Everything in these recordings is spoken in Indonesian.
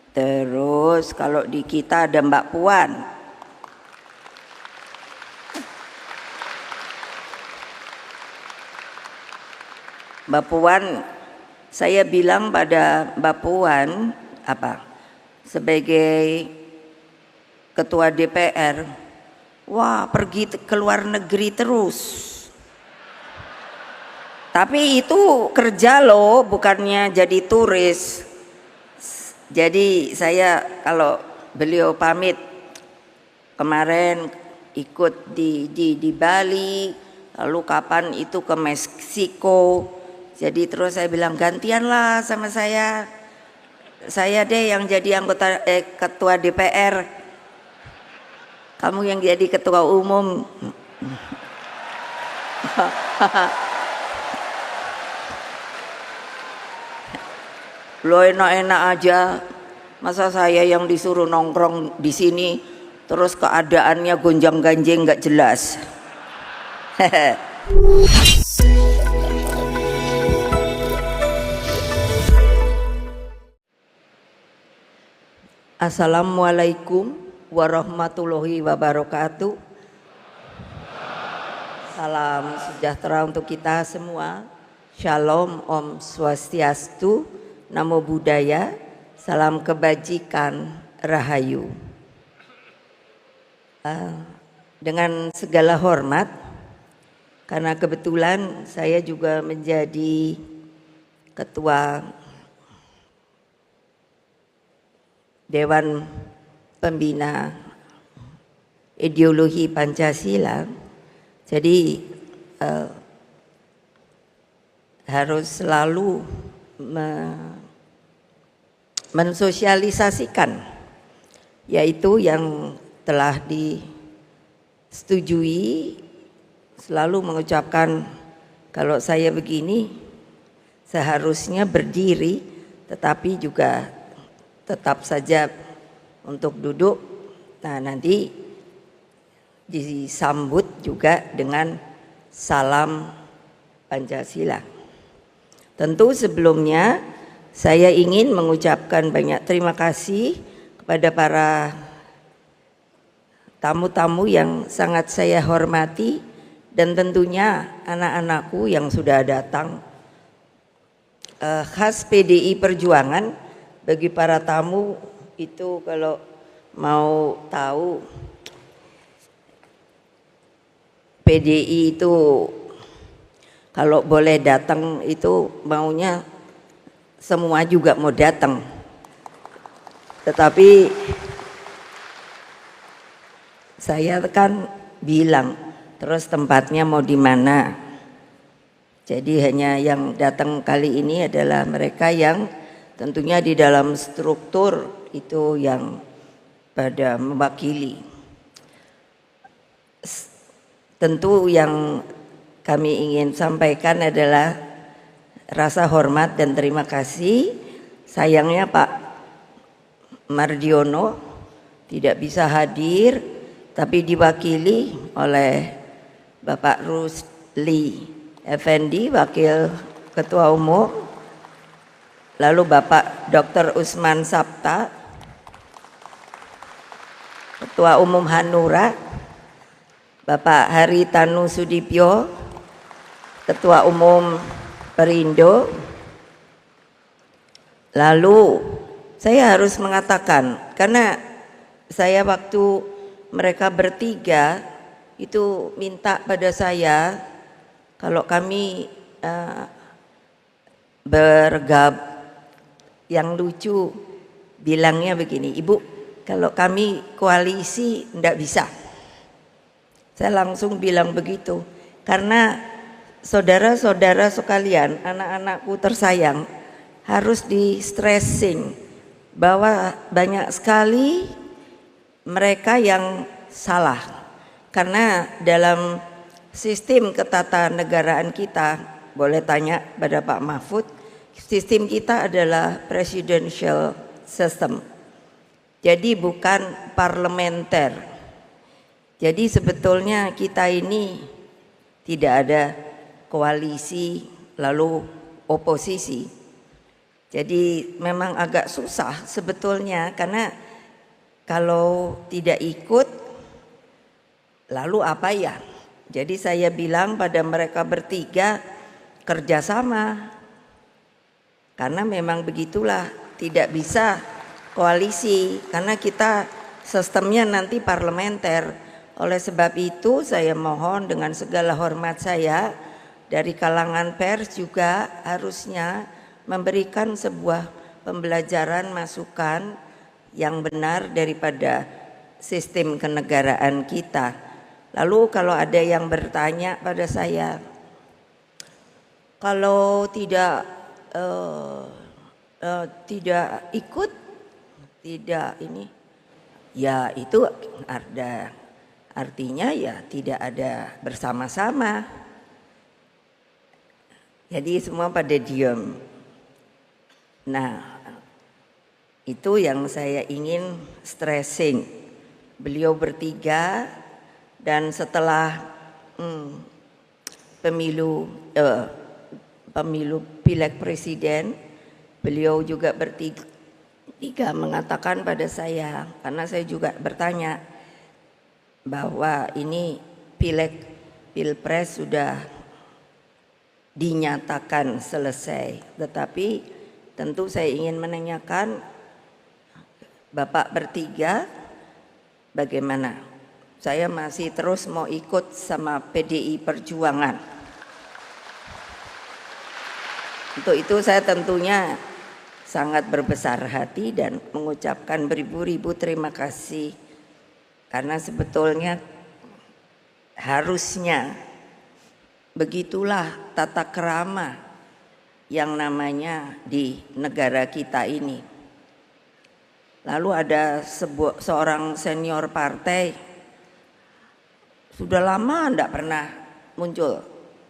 Terus kalau di kita ada Mbak Puan. Mbak Puan, saya bilang pada Mbak Puan sebagai ketua DPR, wah pergi ke luar negeri terus. Tapi itu kerja loh, bukannya jadi turis. Jadi saya kalau beliau pamit kemarin ikut di Bali, lalu kapan itu ke Meksiko. Jadi terus saya bilang gantianlah sama saya deh yang jadi anggota ketua DPR, kamu yang jadi ketua umum. Lo enak-enak aja, masa saya yang disuruh nongkrong di sini terus keadaannya gonjang-ganjing nggak jelas. Assalamualaikum warahmatullahi wabarakatuh. Salam sejahtera untuk kita semua. Shalom, Om Swastiastu, Namo Buddhaya, salam kebajikan, Rahayu. Dengan segala hormat, karena kebetulan saya juga menjadi ketua Dewan Pembina Ideologi Pancasila, jadi harus selalu mensosialisasikan, yaitu yang telah disetujui, selalu mengucapkan kalau saya begini seharusnya berdiri, tetapi juga tetap saja untuk duduk. Nah, nanti disambut juga dengan salam Pancasila. Tentu sebelumnya saya ingin mengucapkan banyak terima kasih kepada para tamu-tamu yang sangat saya hormati, dan tentunya anak-anakku yang sudah datang. Khas PDI Perjuangan, bagi para tamu itu kalau mau tahu, PDI itu kalau boleh datang itu maunya semua juga mau datang, tetapi saya kan bilang terus tempatnya mau di mana. Jadi hanya yang datang kali ini adalah mereka yang tentunya di dalam struktur itu yang pada mewakili. Tentu yang kami ingin sampaikan adalah rasa hormat dan terima kasih. Sayangnya Pak Mardiono tidak bisa hadir, tapi diwakili oleh Bapak Rusli Effendi, Wakil Ketua Umum, lalu Bapak Dr. Usman Sabta, Ketua Umum Hanura, Bapak Haritanu Sudipyo, Ketua Umum Perindo. Lalu saya harus mengatakan, karena saya waktu mereka bertiga itu minta pada saya, kalau kami yang lucu bilangnya begini, Ibu, kalau kami koalisi enggak bisa. Saya langsung bilang begitu, karena saudara-saudara sekalian, anak-anakku tersayang, harus di stressing bahwa banyak sekali mereka yang salah. Karena dalam sistem ketatanegaraan kita, boleh tanya pada Pak Mahfud, sistem kita adalah presidential system, jadi bukan parlementer. Jadi sebetulnya kita ini tidak ada koalisi lalu oposisi. Jadi memang agak susah sebetulnya, karena kalau tidak ikut lalu apa ya? Jadi saya bilang pada mereka bertiga, kerjasama. Karena memang begitulah, tidak bisa koalisi karena kita sistemnya nanti parlementer. Oleh sebab itu saya mohon dengan segala hormat saya, dari kalangan pers juga harusnya memberikan sebuah pembelajaran masukan yang benar daripada sistem kenegaraan kita. Lalu kalau ada yang bertanya pada saya, kalau tidak ikut, tidak ini, ya itu ada artinya ya tidak ada bersama-sama. Jadi semua pada diam. Nah, itu yang saya ingin stressing. Beliau bertiga, dan setelah pemilu pileg presiden, beliau juga bertiga mengatakan pada saya, karena saya juga bertanya bahwa ini pilpres sudah dinyatakan selesai, tetapi tentu saya ingin menanyakan Bapak bertiga bagaimana? Saya masih terus mau ikut sama PDI Perjuangan. Untuk itu saya tentunya sangat berbesar hati dan mengucapkan beribu-ribu terima kasih, karena sebetulnya harusnya begitulah tata krama yang namanya di negara kita ini. Lalu ada seorang senior partai, sudah lama enggak pernah muncul.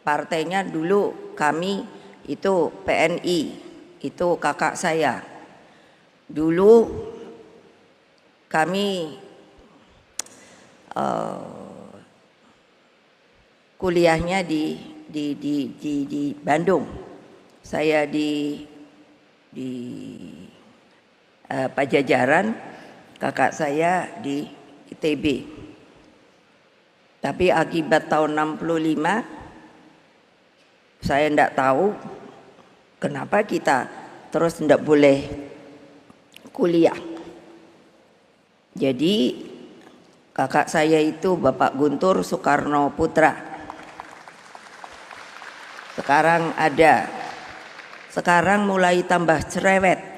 Partainya dulu kami itu PNI, itu kakak saya. Dulu kami kuliahnya di Bandung. Saya di Pajajaran, kakak saya di ITB. Tapi akibat tahun 65, saya enggak tahu kenapa kita terus enggak boleh kuliah. Jadi kakak saya itu Bapak Guntur Soekarno Putra. Sekarang mulai tambah cerewet.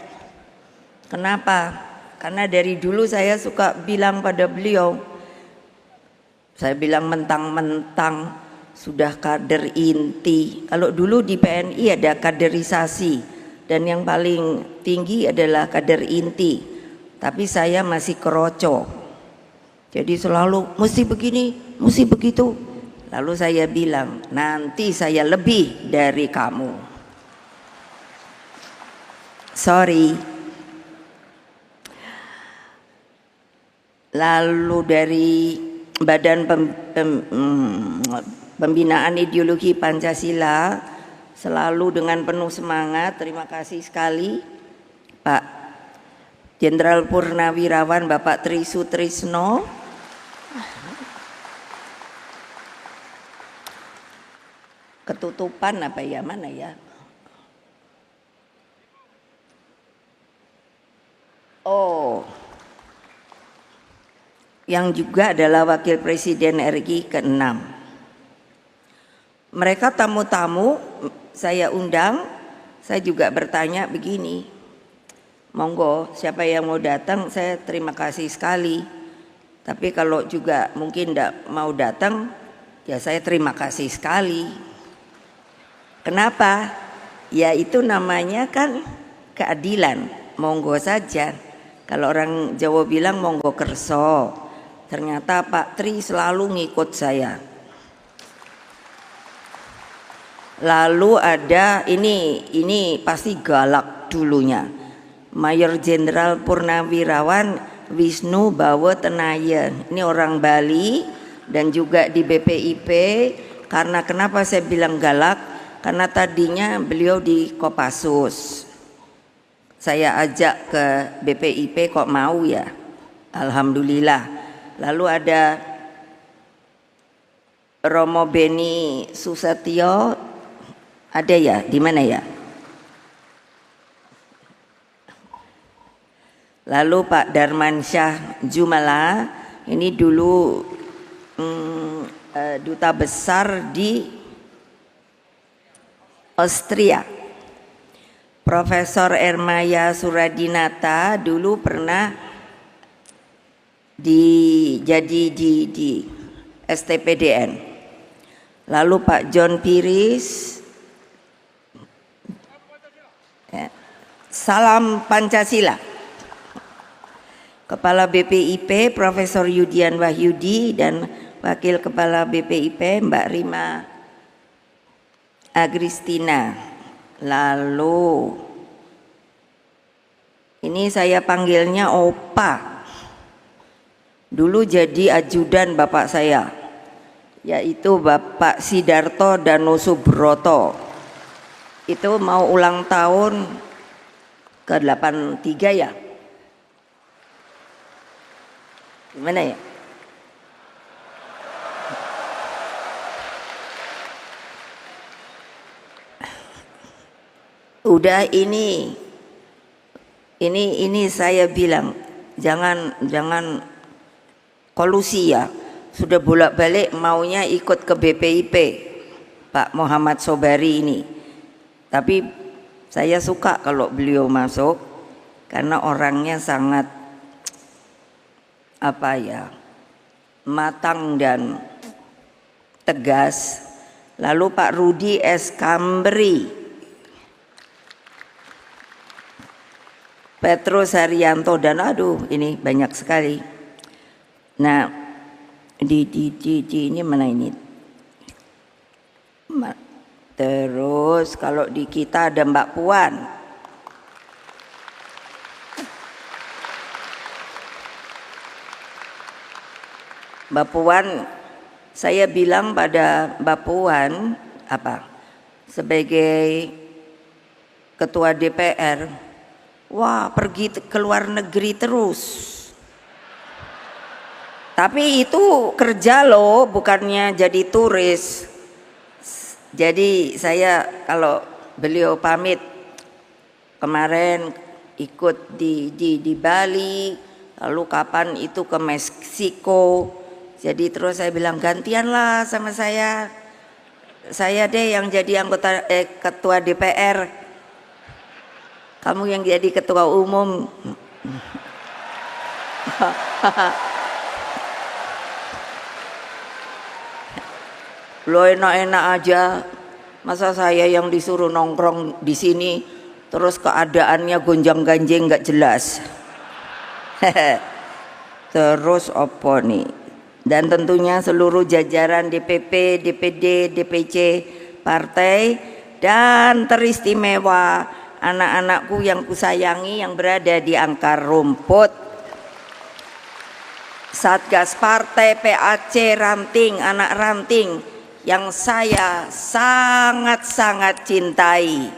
Kenapa? Karena dari dulu saya suka bilang pada beliau, saya bilang mentang-mentang sudah kader inti. Kalau dulu di PNI ada kaderisasi, dan yang paling tinggi adalah kader inti. Tapi saya masih keroco. Jadi selalu mesti begini, mesti begitu. Lalu saya bilang, nanti saya lebih dari kamu. Sorry. Lalu dari Badan Pembinaan Ideologi Pancasila, selalu dengan penuh semangat, terima kasih sekali Pak Jenderal Purnawirawan Bapak Tri Sutrisno. Ketutupan apa ya, mana ya? Oh, yang juga adalah Wakil Presiden RI ke-6. Mereka tamu-tamu saya undang, saya juga bertanya begini, monggo siapa yang mau datang, saya terima kasih sekali. Tapi kalau juga mungkin tidak mau datang, ya saya terima kasih sekali. Kenapa? Ya itu namanya kan keadilan, monggo saja. Kalau orang Jawa bilang monggo kerso, ternyata Pak Tri selalu ngikut saya. Lalu ada ini pasti galak dulunya, Mayor Jenderal Purnawirawan Wisnu Bawa Tenaya. Ini orang Bali dan juga di BPIP. Karena kenapa saya bilang galak? Karena tadinya beliau di Kopassus. saya ajak ke BPIP kok mau ya, alhamdulillah. Lalu ada Romo Beni Susatyo, ada ya, di mana ya? Lalu Pak Darmansyah Jumala, ini dulu duta besar di Austria. Profesor Ermaya Suradinata dulu pernah jadi di STPDN. Lalu Pak John Piris, salam Pancasila. Kepala BPIP Profesor Yudian Wahyudi dan Wakil Kepala BPIP Mbak Rima Agristina. Lalu ini saya panggilnya Opa. Dulu jadi ajudan bapak saya, yaitu Bapak Sidarto Danusubroto. Itu mau ulang tahun ke-83 ya? Gimana ya? Udah ini saya bilang jangan kolusi ya. Sudah bolak-balik maunya ikut ke BPIP Pak Muhammad Sobari ini. Tapi saya suka kalau beliau masuk karena orangnya sangat matang dan tegas. Lalu Pak Rudi S. Kambri, Petrus Haryanto, dan ini banyak sekali. Nah, di ini mana ini? Terus kalau di kita ada Mbak Puan. Mbak Puan, saya bilang pada Mbak Puan sebagai ketua DPR, wah pergi ke luar negeri terus. Tapi itu kerja loh, bukannya jadi turis. Jadi saya kalau beliau pamit kemarin ikut di Bali, lalu kapan itu ke Meksiko. Jadi terus saya bilang gantianlah sama saya deh yang jadi anggota ketua DPR, kamu yang jadi ketua umum. Lo enak-enak aja, masa saya yang disuruh nongkrong di sini terus keadaannya gonjang-ganjing nggak jelas. Terus opo nih? Dan tentunya seluruh jajaran DPP, DPD, DPC partai, dan teristimewa anak-anakku yang kusayangi yang berada di akar rumput, Satgas Partai, PAC, Ranting, anak ranting yang saya sangat-sangat cintai.